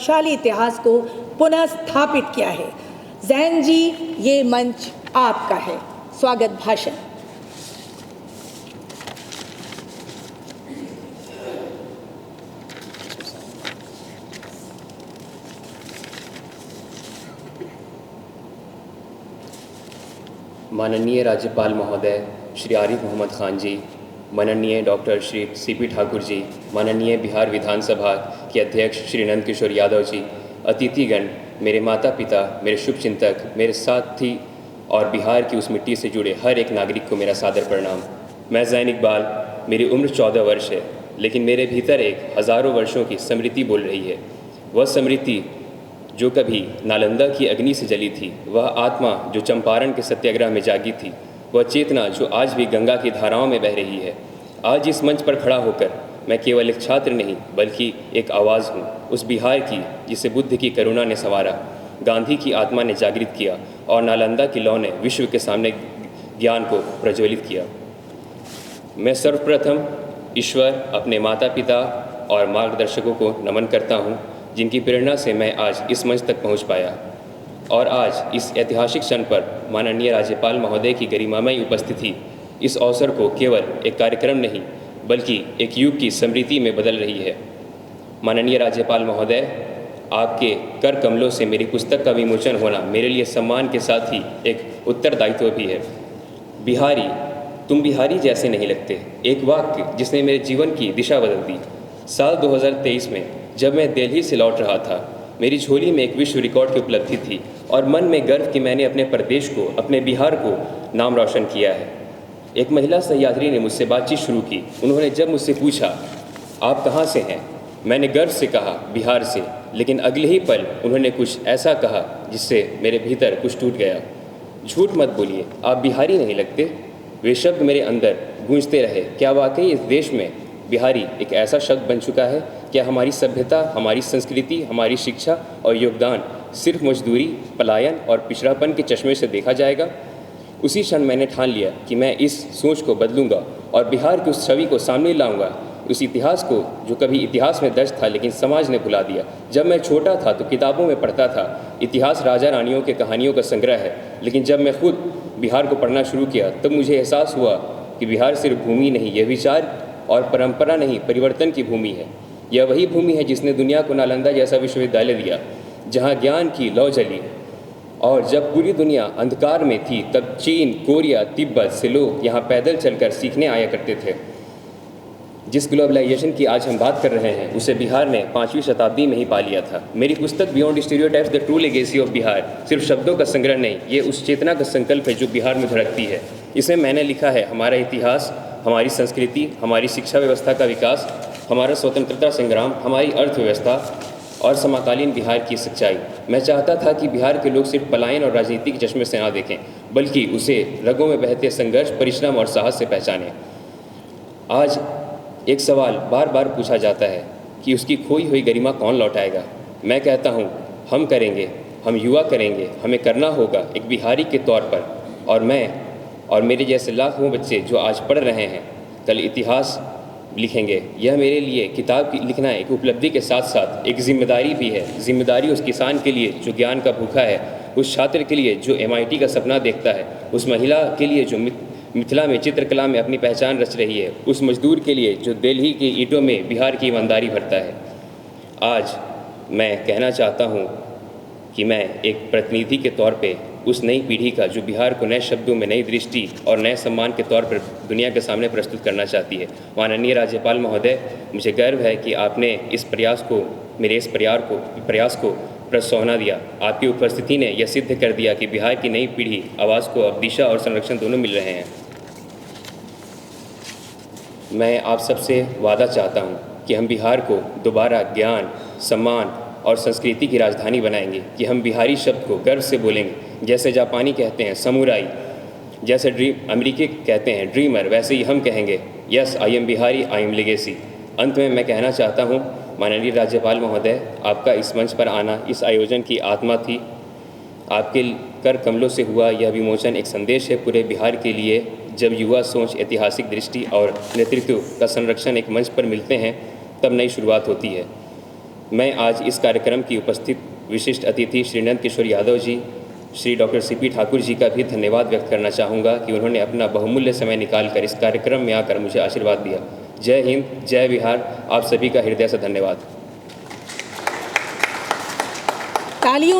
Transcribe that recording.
गौरवशाली इतिहास को पुनः स्थापित किया है। जैन जी, ये मंच आपका है। स्वागत भाषण। माननीय राज्यपाल महोदय श्री आरिफ मोहम्मद खान जी, माननीय डॉक्टर श्री सीपी ठाकुर जी, माननीय बिहार विधानसभा के अध्यक्ष श्री नंद किशोर यादव जी, अतिथिगण, मेरे माता पिता, मेरे शुभचिंतक, मेरे साथी और बिहार की उस मिट्टी से जुड़े हर एक नागरिक को मेरा सादर प्रणाम। मैं ज़ैन इकबाल, मेरी उम्र 14 वर्ष है, लेकिन मेरे भीतर एक हज़ारों वर्षों की स्मृति बोल रही है। वह स्मृति जो कभी नालंदा की अग्नि से जली थी, वह आत्मा जो चंपारण के सत्याग्रह में जागी थी, वह चेतना जो आज भी गंगा की धाराओं में बह रही है। आज इस मंच पर खड़ा होकर मैं केवल एक छात्र नहीं बल्कि एक आवाज़ हूँ, उस बिहार की जिसे बुद्ध की करुणा ने संवारा, गांधी की आत्मा ने जागृत किया और नालंदा की लौ ने विश्व के सामने ज्ञान को प्रज्वलित किया। मैं सर्वप्रथम ईश्वर, अपने माता पिता और मार्गदर्शकों को नमन करता हूँ, जिनकी प्रेरणा से मैं आज इस मंच तक पहुँच पाया और आज इस ऐतिहासिक क्षण पर माननीय राज्यपाल महोदय की गरिमामयी उपस्थिति इस अवसर को केवल एक कार्यक्रम नहीं बल्कि एक युग की स्मृति में बदल रही है। माननीय राज्यपाल महोदय, आपके कर कमलों से मेरी पुस्तक का विमोचन होना मेरे लिए सम्मान के साथ ही एक उत्तरदायित्व भी है। बिहारी, तुम बिहारी जैसे नहीं लगते, एक वाक्य जिसने मेरे जीवन की दिशा बदल दी। साल 2023 में जब मैं दिल्ली से लौट रहा था, मेरी झोली में एक विश्व रिकॉर्ड की उपलब्धि थी और मन में गर्व कि मैंने अपने प्रदेश को, अपने बिहार को नाम रोशन किया है। एक महिला सहयात्री ने मुझसे बातचीत शुरू की। उन्होंने जब मुझसे पूछा, आप कहाँ से हैं, मैंने गर्व से कहा, बिहार से। लेकिन अगले ही पल उन्होंने कुछ ऐसा कहा जिससे मेरे भीतर कुछ टूट गया। झूठ मत बोलिए, आप बिहारी नहीं लगते। वे शब्द मेरे अंदर गूंजते रहे। क्या वाकई इस देश में बिहारी एक ऐसा शब्द बन चुका है? क्या हमारी सभ्यता, हमारी संस्कृति, हमारी शिक्षा और योगदान सिर्फ मजदूरी, पलायन और पिछड़ापन के चश्मे से देखा जाएगा? उसी क्षण मैंने ठान लिया कि मैं इस सोच को बदलूंगा और बिहार की उस छवि को सामने लाऊंगा, उस इतिहास को जो कभी इतिहास में दर्ज था लेकिन समाज ने भुला दिया। जब मैं छोटा था तो किताबों में पढ़ता था इतिहास राजा रानियों के कहानियों का संग्रह है, लेकिन जब मैं खुद बिहार को पढ़ना शुरू किया तब मुझे एहसास हुआ कि बिहार सिर्फ भूमि नहीं, यह विचार और परंपरा नहीं, परिवर्तन की भूमि है। यह वही भूमि है जिसने दुनिया को नालंदा जैसा विश्वविद्यालय दिया, जहाँ ज्ञान की लौ जली। और जब पूरी दुनिया अंधकार में थी तब चीन, कोरिया, तिब्बत से लोग यहाँ पैदल चलकर सीखने आया करते थे। जिस ग्लोबलाइजेशन की आज हम बात कर रहे हैं उसे बिहार ने 5वीं शताब्दी में ही पा लिया था। मेरी पुस्तक beyond stereotypes the true legacy of Bihar सिर्फ शब्दों का संग्रह नहीं, ये उस चेतना का संकल्प है जो बिहार में धड़कती है। इसमें मैंने लिखा है हमारा इतिहास, हमारी संस्कृति, हमारी शिक्षा व्यवस्था का विकास, हमारा स्वतंत्रता संग्राम, हमारी अर्थव्यवस्था और समकालीन बिहार की सच्चाई। मैं चाहता था कि बिहार के लोग सिर्फ पलायन और राजनीति के चश्मे से ना देखें, बल्कि उसे रगों में बहते संघर्ष, परिश्रम और साहस से पहचानें। आज एक सवाल बार बार पूछा जाता है कि उसकी खोई हुई गरिमा कौन लौटाएगा। मैं कहता हूँ, हम करेंगे, हम युवा करेंगे, हमें करना होगा एक बिहारी के तौर पर। और मैं और मेरे जैसे लाखों बच्चे जो आज पढ़ रहे हैं कल इतिहास लिखेंगे। यह मेरे लिए किताब लिखना एक उपलब्धि के साथ साथ एक जिम्मेदारी भी है। जिम्मेदारी उस किसान के लिए जो ज्ञान का भूखा है, उस छात्र के लिए जो MIT का सपना देखता है, उस महिला के लिए जो मिथिला में चित्रकला में अपनी पहचान रच रही है, उस मजदूर के लिए जो दिल्ली की ईंटों में बिहार की ईमानदारी भरता है। आज मैं कहना चाहता हूँ कि मैं एक प्रतिनिधि के तौर पे उस नई पीढ़ी का जो बिहार को नए शब्दों में, नई दृष्टि और नए सम्मान के तौर पर दुनिया के सामने प्रस्तुत करना चाहती है। माननीय राज्यपाल महोदय, मुझे गर्व है कि आपने इस प्रयास को, मेरे इस प्रयास को प्रोत्साहन दिया। आपकी उपस्थिति ने यह सिद्ध कर दिया कि बिहार की नई पीढ़ी आवाज़ को अब दिशा और संरक्षण दोनों मिल रहे हैं। मैं आप सबसे वादा चाहता हूँ कि हम बिहार को दोबारा ज्ञान, सम्मान और संस्कृति की राजधानी बनाएंगे, कि हम बिहारी शब्द को गर्व से बोलेंगे। जैसे जापानी कहते हैं समुराई, जैसे अमेरिकी कहते हैं ड्रीमर, वैसे ही हम कहेंगे yes I am Bihari, I am legacy. अंत में मैं कहना चाहता हूँ, माननीय राज्यपाल महोदय, आपका इस मंच पर आना इस आयोजन की आत्मा थी। आपके कर कमलों से हुआ यह विमोचन एक संदेश है पूरे बिहार के लिए। जब युवा सोच, ऐतिहासिक दृष्टि और नेतृत्व का संरक्षण एक मंच पर मिलते हैं तब नई शुरुआत होती है। मैं आज इस कार्यक्रम की उपस्थित विशिष्ट अतिथि श्री नंद किशोर यादव जी, श्री डॉक्टर सीपी ठाकुर जी का भी धन्यवाद व्यक्त करना चाहूँगा कि उन्होंने अपना बहुमूल्य समय निकालकर इस कार्यक्रम में आकर मुझे आशीर्वाद दिया। जय हिंद, जय बिहार। आप सभी का हृदय से धन्यवाद। तालियों